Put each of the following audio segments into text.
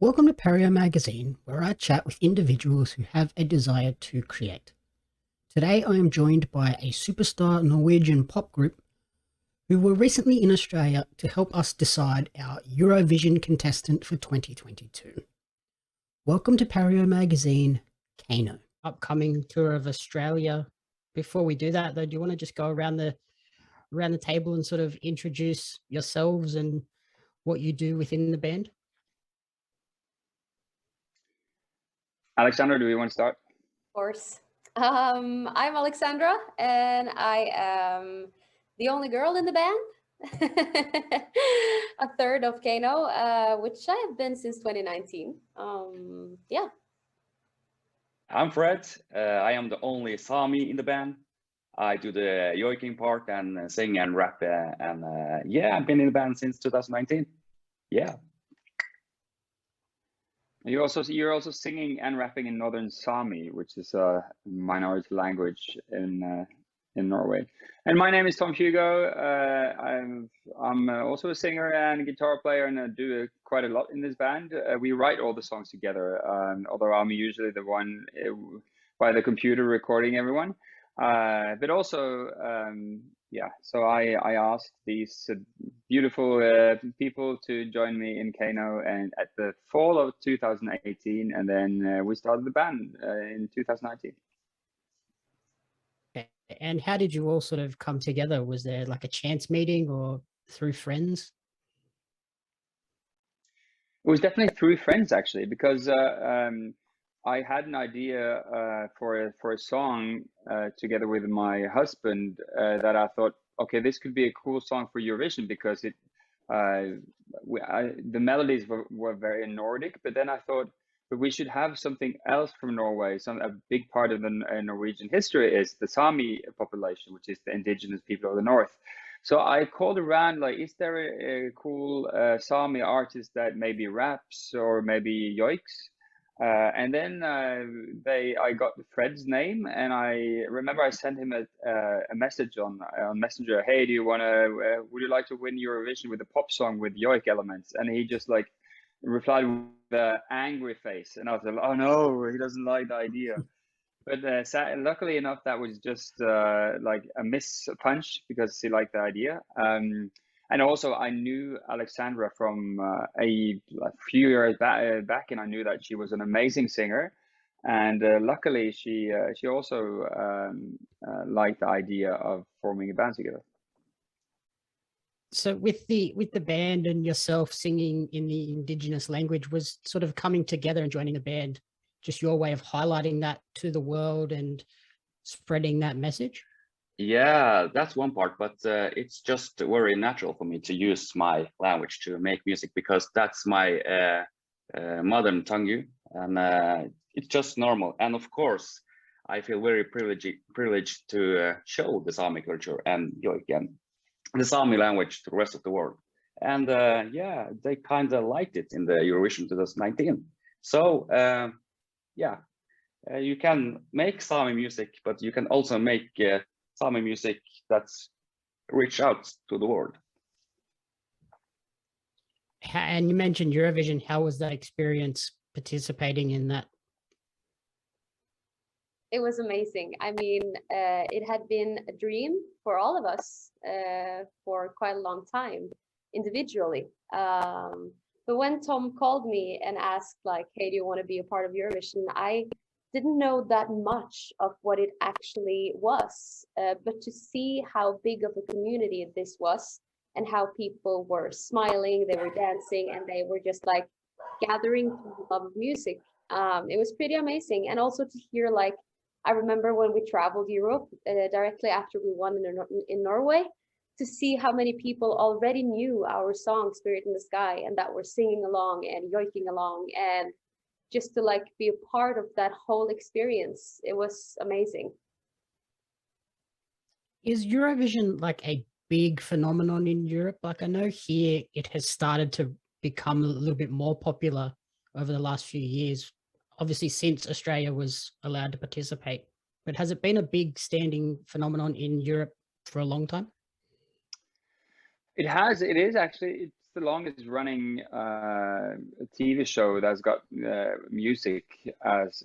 Welcome to Pario magazine, where I chat with individuals who have a desire to create. Today I am joined by a superstar Norwegian pop group who were recently in Australia to help us decide our Eurovision contestant for 2022. Welcome to Pario magazine, KEiiNO. Upcoming tour of Australia. Before we do that though, do you want to just go around the table and sort of introduce yourselves and what you do within the band? Alexandra, do you want to start? Of course. I'm Alexandra, and I am the only girl in the band. A third of KEiiNO, which I have been since 2019. Yeah. I'm Fred. I am the only Sami in the band. I do the yoiking part and sing and rap. Yeah, I've been in the band since 2019. Yeah. You're also singing and rapping in Northern Sami, which is a minority language in Norway. And my name is Tom Hugo. I'm also a singer and a guitar player, and I do quite a lot in this band. We write all the songs together, although I'm usually the one by the computer recording everyone. But also, yeah, so I asked these beautiful people to join me in KEiiNO and at the fall of 2018, and then we started the band in 2019. And how did you all sort of come together? Was there like a chance meeting or through friends? It was definitely through friends, actually, because I had an idea for a song together with my husband that I thought, okay, this could be a cool song for Eurovision because the melodies were very Nordic, but then I thought, but we should have something else from Norway. A big part of the Norwegian history is the Sami population, which is the indigenous people of the north. So I called around, like, is there a cool Sami artist that maybe raps or maybe yoiks? And then I got Fred's name, and I remember I sent him a message on Messenger. Hey, would you like to win Eurovision with a pop song with yoik elements? And he just like replied with an angry face, and I was like, oh no, he doesn't like the idea. But luckily enough, that was just like a miss punch because he liked the idea. And also, I knew Alexandra from a few years back, and I knew that she was an amazing singer. And luckily, she also liked the idea of forming a band together. So with the band and yourself singing in the indigenous language, was sort of coming together and joining the band just your way of highlighting that to the world and spreading that message? Yeah, that's one part, but it's just very natural for me to use my language to make music because that's my mother tongue, and it's just normal. And of course, I feel very privileged to show the Sami culture and yoik and the Sami language to the rest of the world. And yeah, they kind of liked it in the Eurovision 2019. So yeah, you can make Sami music, but you can also make Sami music that's reach out to the world. And you mentioned Eurovision. How was that experience participating in that? It was amazing. I mean, it had been a dream for all of us for quite a long time individually. But when Tom called me and asked, like, hey, do you want to be a part of Eurovision? I didn't know that much of what it actually was. But to see how big of a community this was and how people were smiling, they were dancing, and they were just like gathering through the love of music. It was pretty amazing. And also to hear, like, I remember when we traveled Europe directly after we won in Norway, to see how many people already knew our song Spirit in the Sky and that were singing along and yoiking along, and just to like be a part of that whole experience. It was amazing. Is Eurovision like a big phenomenon in Europe? Like I know here it has started to become a little bit more popular over the last few years, obviously since Australia was allowed to participate. But has it been a big standing phenomenon in Europe for a long time? It has. It is actually. It's the longest running TV show that's got music as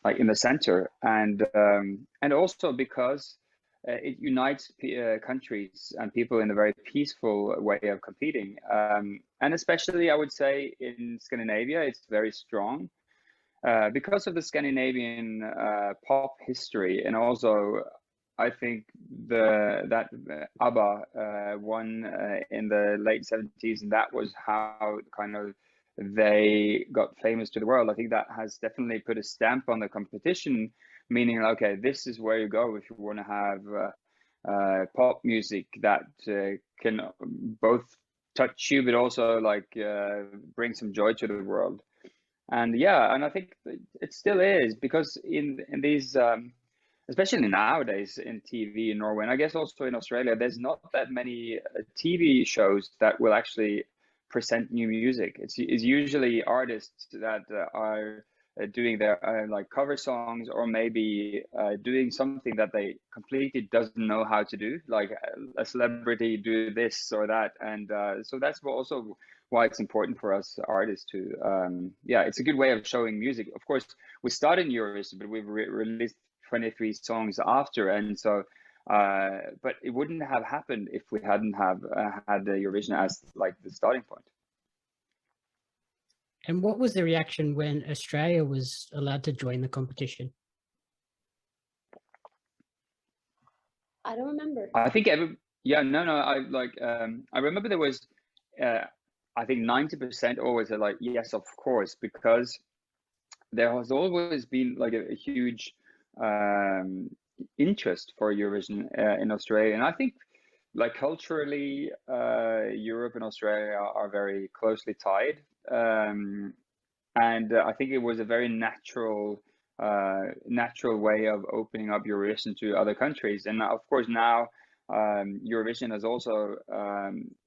like in the center, and also because it unites countries and people in a very peaceful way of competing. And especially, I would say, in Scandinavia, it's very strong because of the Scandinavian pop history, and also I think that ABBA won in the late 70s, and that was how kind of they got famous to the world. I think that has definitely put a stamp on the competition, meaning, okay, this is where you go if you want to have pop music that can both touch you, but also like bring some joy to the world. And yeah, and I think it still is, because in these especially nowadays in TV in Norway, and I guess also in Australia, there's not that many TV shows that will actually present new music. It's usually artists that are doing their like cover songs, or maybe doing something that they completely doesn't know how to do, like a celebrity do this or that. And so that's also why it's important for us artists to yeah, it's a good way of showing music. Of course, we started in Eurovision, but we've released 23 songs after, and so but it wouldn't have happened if we hadn't have had the Eurovision as like the starting point. And what was the reaction when Australia was allowed to join the competition? I don't remember. I think yeah, no, I like I remember there was I think 90% always are like, yes, of course, because there has always been like a huge interest for Eurovision in Australia. And I think like culturally, Europe and Australia are very closely tied. And I think it was a very natural way of opening up Eurovision to other countries. And of course now Eurovision has also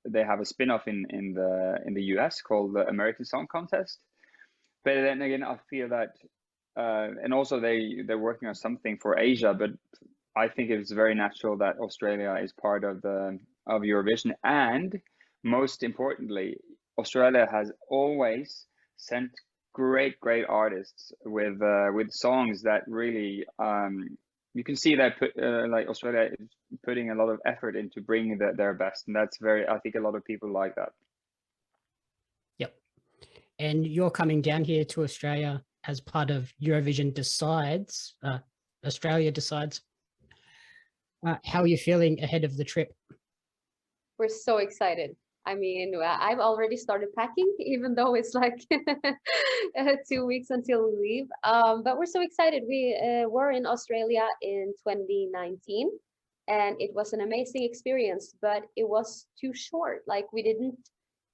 they have a spin-off in the US called the American Song Contest. But then again, I feel that and also they're working on something for Asia, but I think it's very natural that Australia is part of Eurovision. And most importantly, Australia has always sent great artists with songs that really you can see that like Australia is putting a lot of effort into bringing their best, and that's very, I think a lot of people like that. Yep. And you're coming down here to Australia as part of Eurovision Decides, Australia Decides. How are you feeling ahead of the trip? We're so excited. I mean, I've already started packing, even though it's like 2 weeks until we leave. But we're so excited. We were in Australia in 2019, and it was an amazing experience, but it was too short. Like, we didn't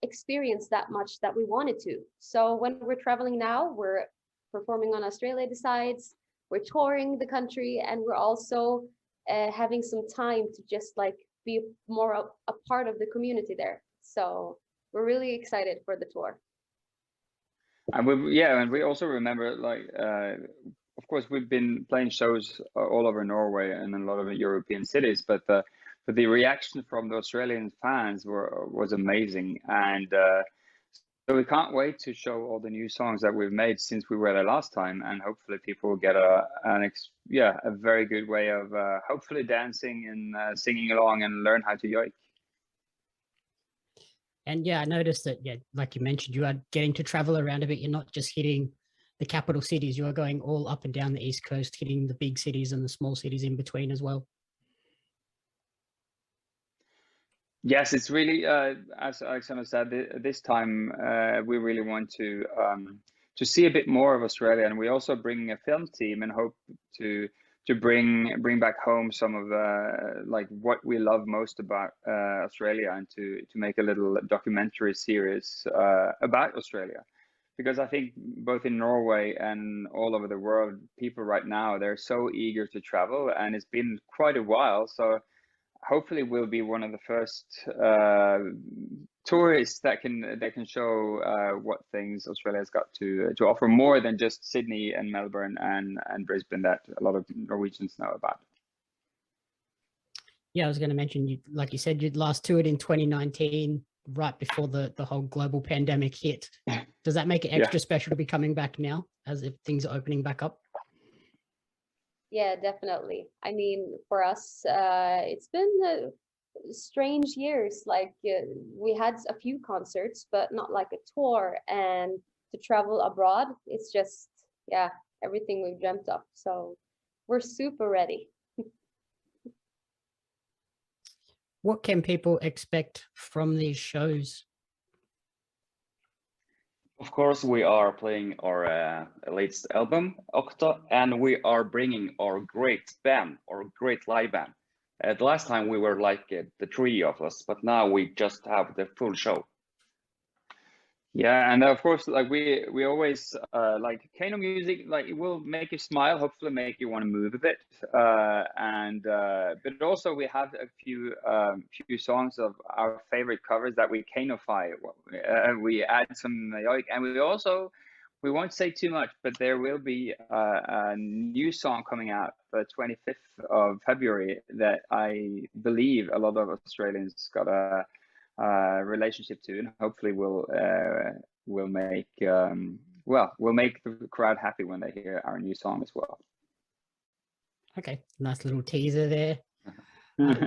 experience that much that we wanted to. So when we're traveling now, we're performing on Australia Decides, we're touring the country, and we're also having some time to just like be more a part of the community there. So we're really excited for the tour. And we also remember, like of course we've been playing shows all over Norway and in a lot of European cities, but the reaction from the Australian fans was amazing. And so we can't wait to show all the new songs that we've made since we were there last time, and hopefully people will get a very good way of hopefully dancing and singing along and learn how to yoik. And yeah, I noticed that, yeah, like you mentioned, you are getting to travel around a bit. You're not just hitting the capital cities, you are going all up and down the East Coast, hitting the big cities and the small cities in between as well. Yes, it's really, as Alexander said, this time we really want to see a bit more of Australia, and we're also bringing a film team and hope to bring back home some of like what we love most about Australia, and to make a little documentary series about Australia. Because I think both in Norway and all over the world, people right now, they're so eager to travel, and it's been quite a while. So hopefully we'll be one of the first tourists that can show what things Australia's got to offer, more than just Sydney and Melbourne and Brisbane that a lot of Norwegians know about. Yeah, I was going to mention, you, like you said, you'd last toured in 2019, right before the whole global pandemic hit. Does that make it Yeah. extra special to be coming back now, as if things are opening back up? Yeah, definitely. I mean, for us, it's been strange years. Like we had a few concerts, but not like a tour. And to travel abroad, it's just, yeah, everything we've dreamt of. So we're super ready. What can people expect from these shows? Of course, we are playing our latest album, Octa, and we are bringing our great band, our great live band. The last time we were like the three of us, but now we just have the full show. Yeah, and of course, like we always like KEiiNO music, like it will make you smile, hopefully make you want to move a bit. But also we have a few songs of our favorite covers that we KEiiNOfy. We add some like, and we won't say too much, but there will be a new song coming out the 25th of February that I believe a lot of Australians got a relationship to, and hopefully will make we'll make the crowd happy when they hear our new song as well. Okay, nice little teaser there.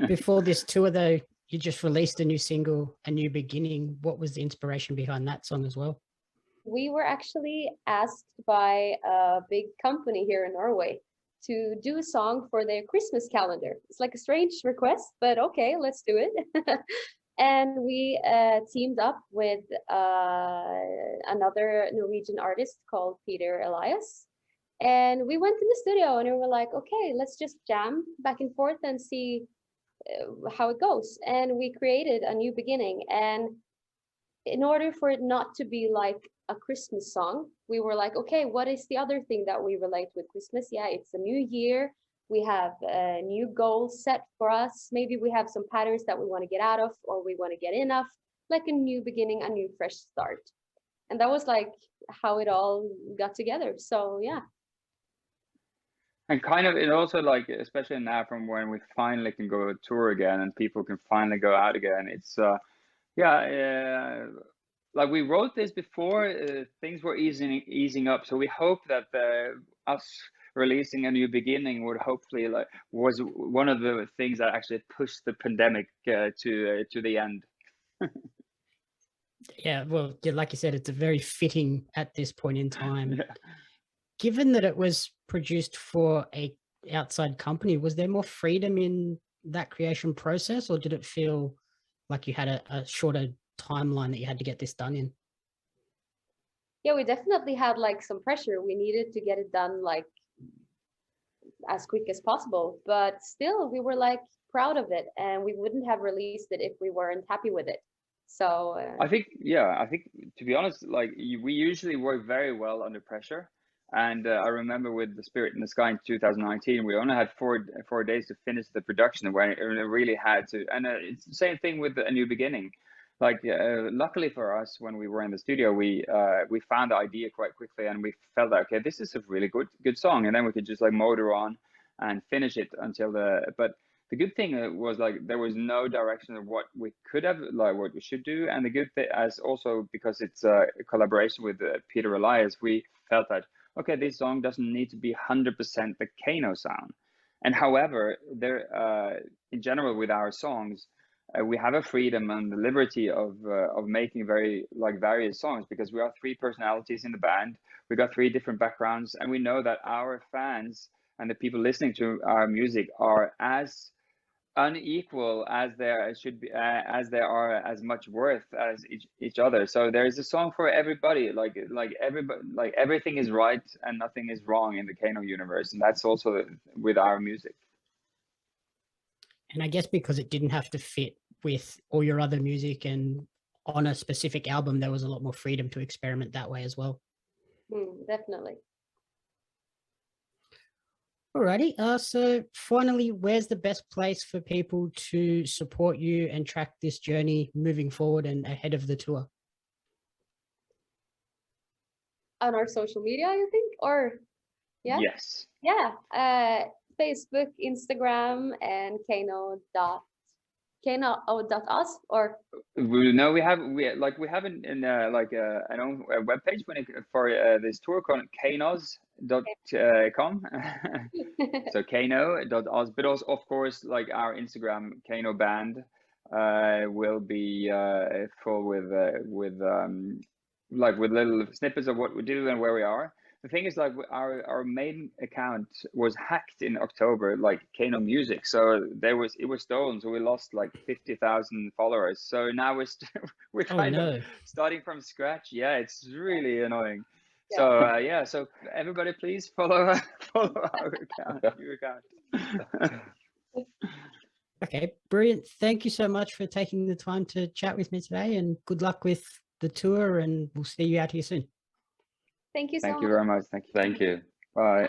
Before this tour, though, you just released a new single, A New Beginning. What was the inspiration behind that song as well? We were actually asked by a big company here in Norway to do a song for their Christmas calendar. It's like a strange request, but okay, let's do it. And we teamed up with another Norwegian artist called Peter Elias. And we went in the studio and we were like, okay, let's just jam back and forth and see how it goes. And we created A New Beginning. And in order for it not to be like a Christmas song, we were like, okay, what is the other thing that we relate with Christmas? Yeah, it's a new year. We have new goals set for us. Maybe we have some patterns that we want to get out of or we want to get in of, like a new beginning, a new fresh start. And that was like how it all got together. So yeah. And kind of it also, like, especially now from when we finally can go tour again and people can finally go out again, it's like we wrote this before things were easing up, so we hope that us releasing A New Beginning would hopefully was one of the things that actually pushed the pandemic to the end. Yeah, well, like you said, it's a very fitting at this point in time. Yeah. Given that it was produced for a outside company, was there more freedom in that creation process, or did it feel like you had a shorter timeline that you had to get this done in? Yeah, we definitely had like some pressure. We needed to get it done like as quick as possible, but still we were like proud of it, and we wouldn't have released it if we weren't happy with it. So I think to be honest, like we usually work very well under pressure. And I remember with The Spirit in the Sky in 2019, we only had four days to finish the production when it really had to. And it's the same thing with A New Beginning. Like luckily for us, when we were in the studio, we found the idea quite quickly, and we felt like, okay, this is a really good song, and then we could just like motor on and finish it until but the good thing was like there was no direction of what we could have, like what we should do. And the good thing, as also because it's a collaboration with Peter Elias, we felt that, okay, this song doesn't need to be 100% the KEiiNO sound. And however, there in general with our songs, we have a freedom and the liberty of making very like various songs, because we are three personalities in the band. We got three different backgrounds, and we know that our fans and the people listening to our music are as unequal as there should be, as they are as much worth as each other. So there is a song for everybody. Like everybody, like everything is right and nothing is wrong in the KEiiNO universe, and that's also with our music. And I guess because it didn't have to fit with all your other music and on a specific album, there was a lot more freedom to experiment that way as well. Definitely. Alrighty. So finally, where's the best place for people to support you and track this journey moving forward and ahead of the tour? On our social media, I think, or yeah. Yes. Yeah. Facebook, Instagram, and KEiiNO.us or No, we have an an own web page for this tour called KEiiNOs.com. So KEiiNO.us, but also of course like our Instagram KEiiNO band will be full with little snippets of what we do and where we are. The thing is, like, our main account was hacked in October, like KEiiNO Music. So it was stolen. So we lost like 50,000 followers. So now we're Oh kind of no. starting from scratch. Yeah, it's really annoying. Yeah. So yeah, so everybody please follow our account, new account. Okay, brilliant. Thank you so much for taking the time to chat with me today, and good luck with the tour, and we'll see you out here soon. Thank you so Thank you much. very much. Thank you. Thank you. Bye.